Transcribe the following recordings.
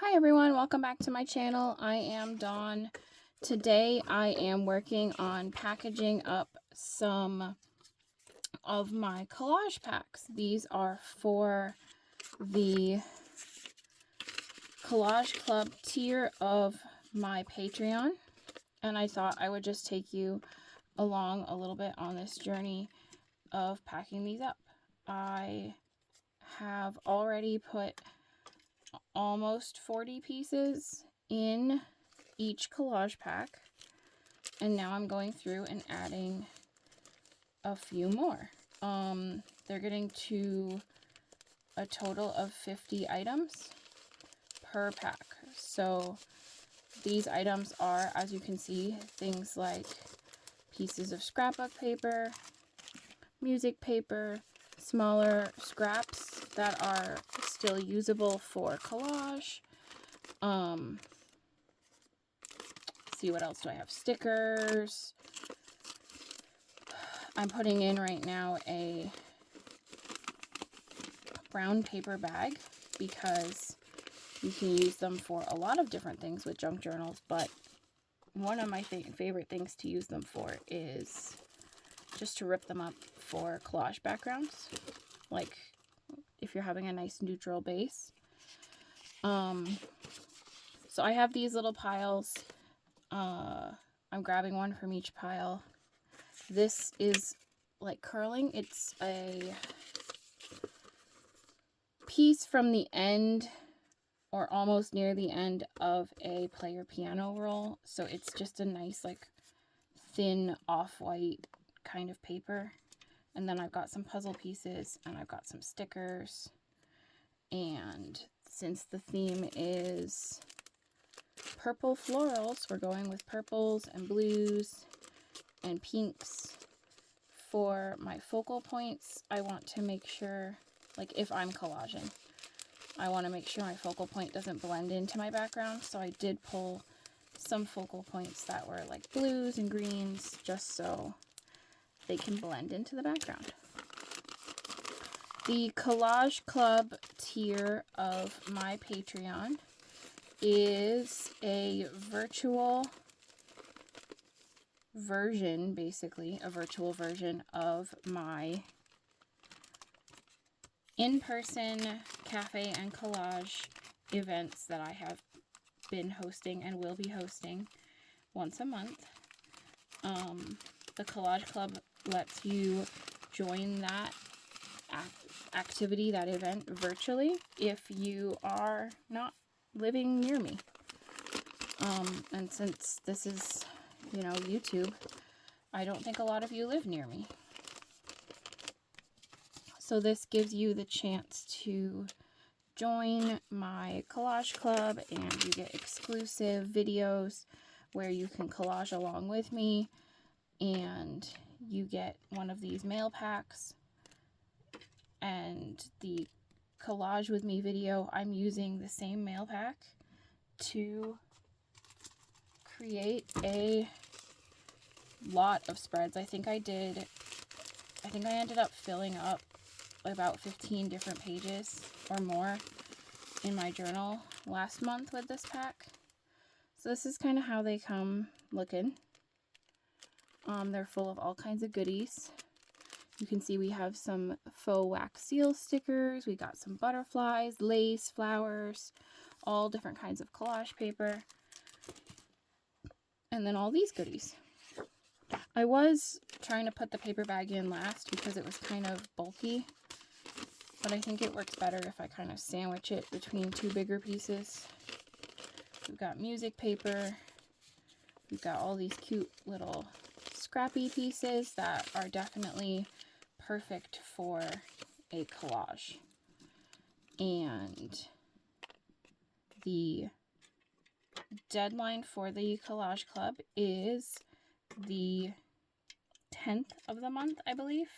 Hi everyone, welcome back to my channel. I am Dawn. Today I am working on packaging up some of my collage packs. These are for the Collage Club tier of my Patreon, and I thought I would just take you along a little bit on this journey of packing these up. I have already put almost 40 pieces in each collage pack, and now I'm going through and adding a few more. They're getting to a total of 50 items per pack. So these items are, as you can see, things like pieces of scrapbook paper, music paper, smaller scraps that are still usable for collage. See, what else do I have? Stickers. I'm putting in right now a brown paper bag because you can use them for a lot of different things with junk journals, but one of my favorite things to use them for is just to rip them up for collage backgrounds, like if you're having a nice neutral base. So I have these little piles. I'm grabbing one from each pile. This is like curling. It's a piece from the end or almost near the end of a player piano roll. So it's just a nice like thin off-white kind of paper. And then I've got some puzzle pieces and I've got some stickers. And since the theme is purple florals, we're going with purples and blues and pinks. For my focal points, I want to make sure, like if I'm collaging, I want to make sure my focal point doesn't blend into my background. So I did pull some focal points that were like blues and greens just so they can blend into the background. The Collage Club tier of my Patreon is a virtual version, basically a virtual version of my in-person cafe and collage events that I have been hosting and will be hosting once a month. The Collage Club lets you join that activity, that event, virtually if you are not living near me. And since this is, YouTube, I don't think a lot of you live near me. So this gives you the chance to join my collage club, and you get exclusive videos where you can collage along with me, and you get one of these mail packs. And the collage with me video, I'm using the same mail pack to create a lot of spreads. I think I ended up filling up about 15 different pages or more in my journal last month with this pack. So this is kind of how they come looking. They're full of all kinds of goodies. You can see we have some faux wax seal stickers. We got some butterflies, lace, flowers, all different kinds of collage paper. And then all these goodies. I was trying to put the paper bag in last because it was kind of bulky, but I think it works better if I kind of sandwich it between two bigger pieces. We've got music paper. We've got all these cute little scrappy pieces that are definitely perfect for a collage. And the deadline for the Collage Club is the 10th of the month, I believe.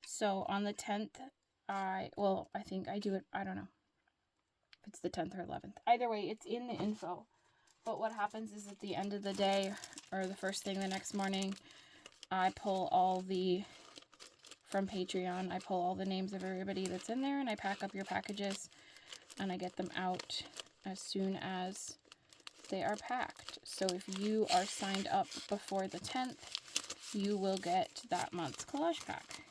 So on the 10th, I think I do it, I don't know if it's the 10th or 11th. Either way, it's in the info. But what happens is at the end of the day, or the first thing the next morning, I pull from Patreon, I pull all the names of everybody that's in there, and I pack up your packages and I get them out as soon as they are packed. So if you are signed up before the 10th, you will get that month's collage pack.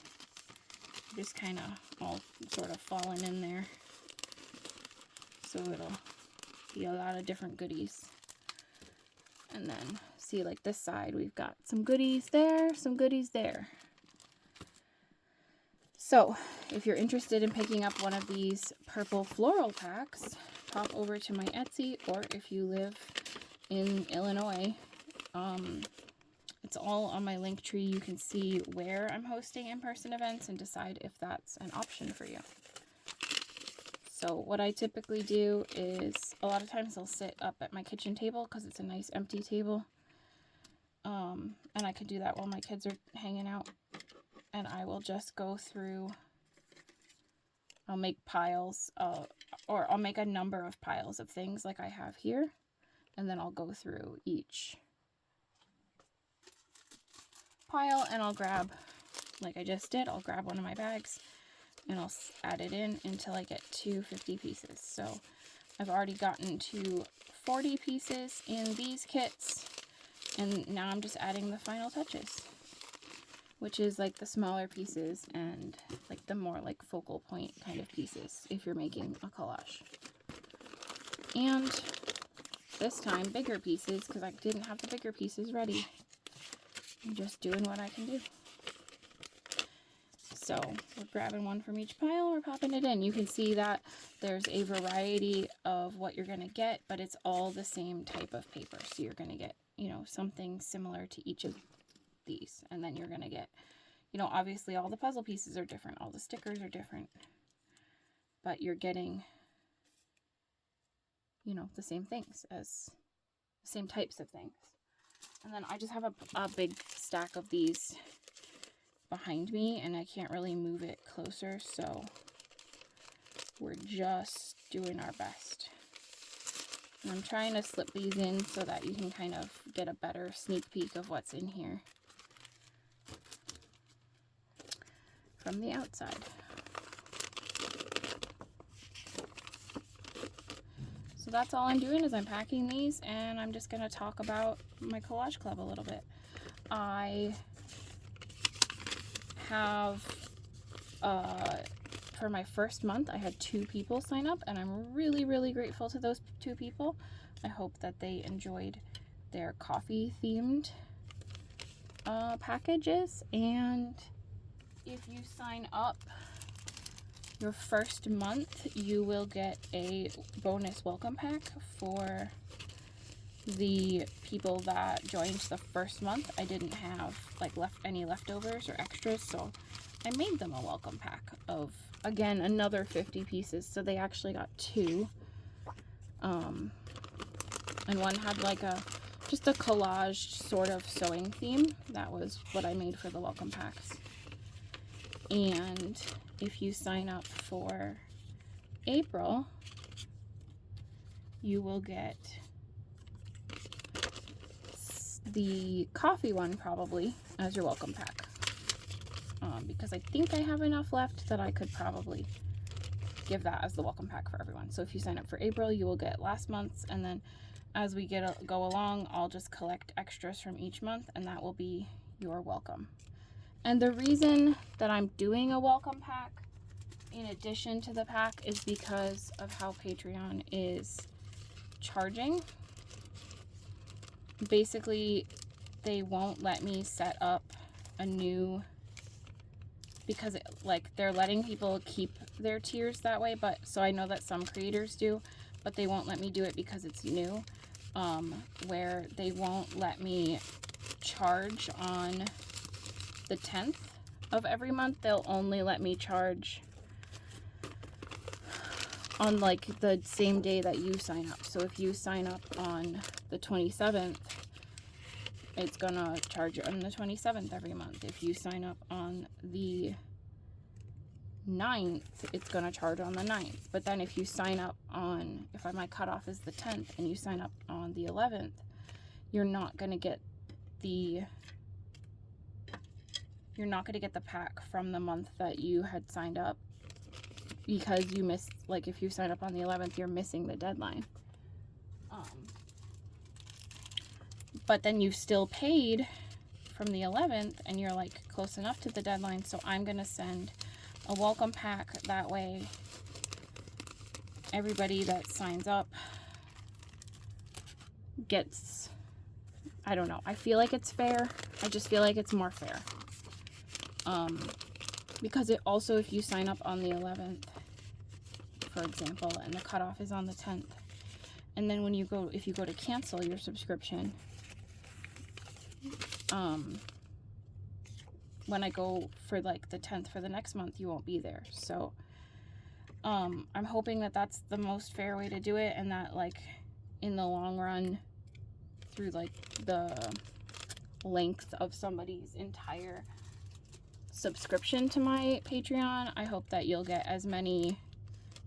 Just kind of all sort of falling in there. So it'll be a lot of different goodies. And then see, like this side, we've got some goodies there, some goodies there. So if you're interested in picking up one of these purple floral packs, pop over to my Etsy, or if you live in Illinois, it's all on my link tree. You can see where I'm hosting in-person events and decide if that's an option for you. So what I typically do is, a lot of times I'll sit up at my kitchen table because it's a nice empty table. And I could do that while my kids are hanging out. And I will just go through, I'll make piles, or I'll make a number of piles of things like I have here. And then I'll go through each pile and I'll grab, like I just did, I'll grab one of my bags and I'll add it in until I get to 50 pieces. So I've already gotten to 40 pieces in these kits, and now I'm just adding the final touches, which is like the smaller pieces and like the more like focal point kind of pieces if you're making a collage. And this time bigger pieces because I didn't have the bigger pieces ready. I'm just doing what I can do. So we're grabbing one from each pile, we're popping it in. You can see that there's a variety of what you're going to get, but it's all the same type of paper. So you're going to get, you know, something similar to each of these. And then you're going to get, you know, obviously all the puzzle pieces are different, all the stickers are different, but you're getting, you know, the same things, as the same types of things. And then I just have a big stack of these behind me and I can't really move it closer, so we're just doing our best. And I'm trying to slip these in so that you can kind of get a better sneak peek of what's in here from the outside. So that's all I'm doing, is I'm packing these, and I'm just going to talk about my collage club a little bit. I have, for my first month, I had 2 people sign up, and I'm really, really grateful to those 2 people. I hope that they enjoyed their coffee themed packages. And if you sign up your first month, you will get a bonus welcome pack for the people that joined the first month. I didn't have like any leftovers or extras, so I made them a welcome pack of, again, another 50 pieces. So they actually got 2, and one had like just a collage sort of sewing theme. That was what I made for the welcome packs. And if you sign up for April, you will get the coffee one probably as your welcome pack, because I think I have enough left that I could probably give that as the welcome pack for everyone. So if you sign up for April, you will get last month's, and then as we go along, I'll just collect extras from each month, and that will be your welcome. And the reason that I'm doing a welcome pack in addition to the pack is because of how Patreon is charging. Basically, they won't let me set up a new, because they're letting people keep their tiers that way, but so I know that some creators do, but they won't let me do it because it's new, where they won't let me charge on the 10th of every month. They'll only let me charge on like the same day that you sign up. So if you sign up on the 27th, it's gonna charge you on the 27th every month. If you sign up on the 9th, it's gonna charge on the 9th. But then if you sign up on, if my cutoff is the 10th and you sign up on the 11th, you're not gonna get the pack from the month that you had signed up. because you missed, like if you sign up on the 11th, you're missing the deadline. But then you've still paid from the 11th and you're like close enough to the deadline, so I'm gonna send a welcome pack. That way everybody that signs up gets, I don't know, I feel like it's fair. I just feel like it's more fair. Because it also, if you sign up on the 11th, for example, and the cutoff is on the 10th, and then when you go, if you go to cancel your subscription, when I go for like the 10th for the next month, you won't be there. So I'm hoping that that's the most fair way to do it, and that like in the long run, through like the length of somebody's entire subscription to my Patreon, I hope that you'll get as many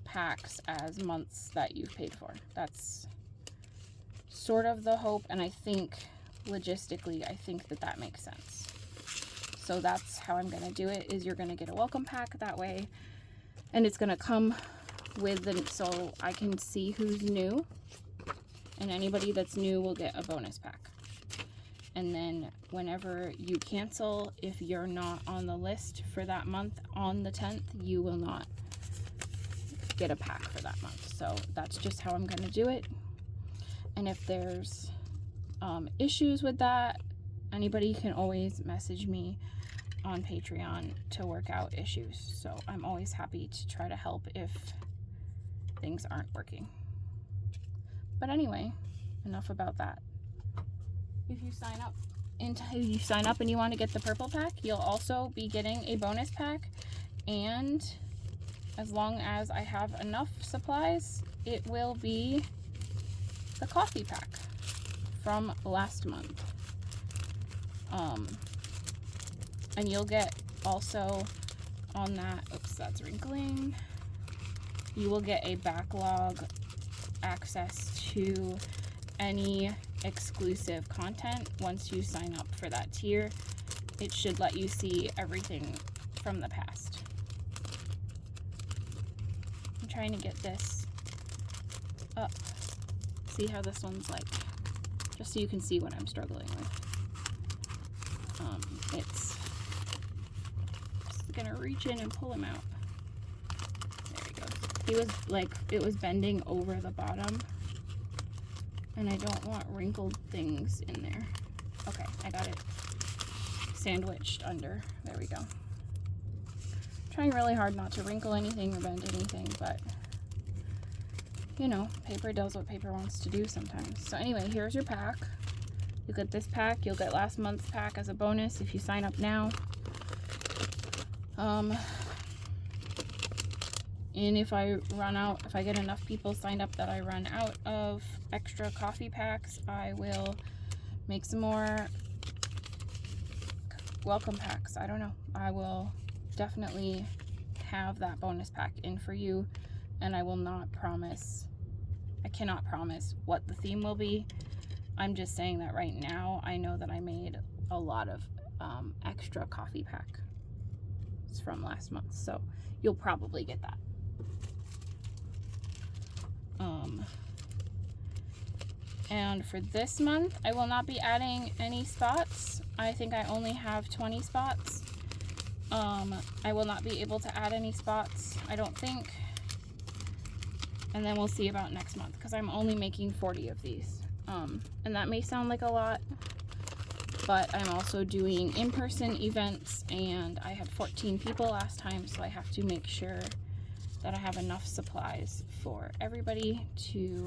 packs as months that you've paid for. That's sort of the hope, and I think logistically, I think that that makes sense. So that's how I'm gonna do it, is you're gonna get a welcome pack that way, and it's gonna come with the, so I can see who's new, and anybody that's new will get a bonus pack. And then whenever you cancel, if you're not on the list for that month on the 10th, you will not get a pack for that month. So that's just how I'm gonna do it. And if there's issues with that, anybody can always message me on Patreon to work out issues. So I'm always happy to try to help if things aren't working. But anyway, enough about that. If you sign up, and you want to get the purple pack, you'll also be getting a bonus pack, and as long as I have enough supplies, it will be the coffee pack from last month. And you'll get also on that, oops, that's wrinkling, you will get a backlog access to any exclusive content. Once you sign up for that tier, it should let you see everything from the past. I'm trying to get this up. See how this one's like, just so you can see what I'm struggling with. It's just gonna reach in and pull him out. There he goes. He was like, it was bending over the bottom, and I don't want wrinkled things in there. Okay, I got it sandwiched under. There we go. Trying really hard not to wrinkle anything or bend anything, but you know, paper does what paper wants to do sometimes. So anyway, here's your pack. You'll get this pack. You'll get last month's pack as a bonus if you sign up now. And if I run out, if I get enough people signed up that I run out of extra coffee packs, I will make some more welcome packs. I don't know. I will definitely have that bonus pack in for you, and I will not promise, I cannot promise what the theme will be. I'm just saying that right now I know that I made a lot of extra coffee pack from last month, so you'll probably get that. And for this month, I will not be adding any spots. I think I only have 20 spots. I will not be able to add any spots, I don't think. And then we'll see about next month, because I'm only making 40 of these. And that may sound like a lot, but I'm also doing in-person events, and I had 14 people last time, so I have to make sure that I have enough supplies for everybody to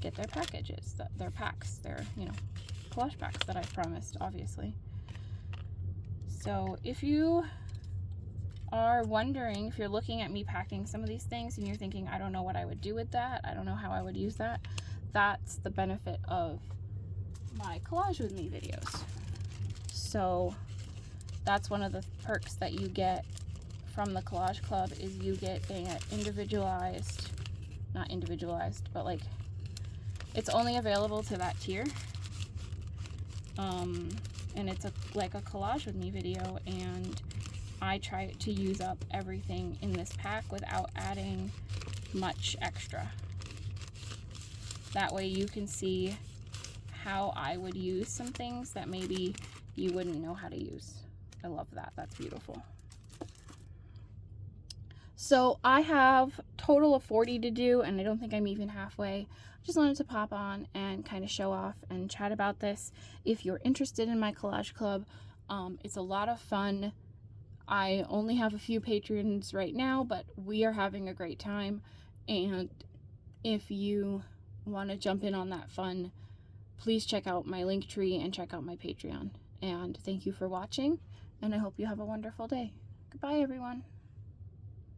get their packages, their packs, their, you know, collage packs that I've promised, obviously. So if you are wondering, if you're looking at me packing some of these things and you're thinking, I don't know what I would do with that, I don't know how I would use that, that's the benefit of my Collage with Me videos. So that's one of the perks that you get from the Collage Club, is you get an individualized, not individualized, but like, it's only available to that tier. And it's like a Collage with Me video, and I try to use up everything in this pack without adding much extra. That way you can see how I would use some things that maybe you wouldn't know how to use. I love that. That's beautiful. So I have total of 40 to do, and I don't think I'm even halfway. Just wanted to pop on and kind of show off and chat about this. If you're interested in my collage club, it's a lot of fun. I only have a few patrons right now, but we are having a great time. And if you want to jump in on that fun, please check out my Linktree and check out my Patreon. And thank you for watching, and I hope you have a wonderful day. Goodbye, everyone.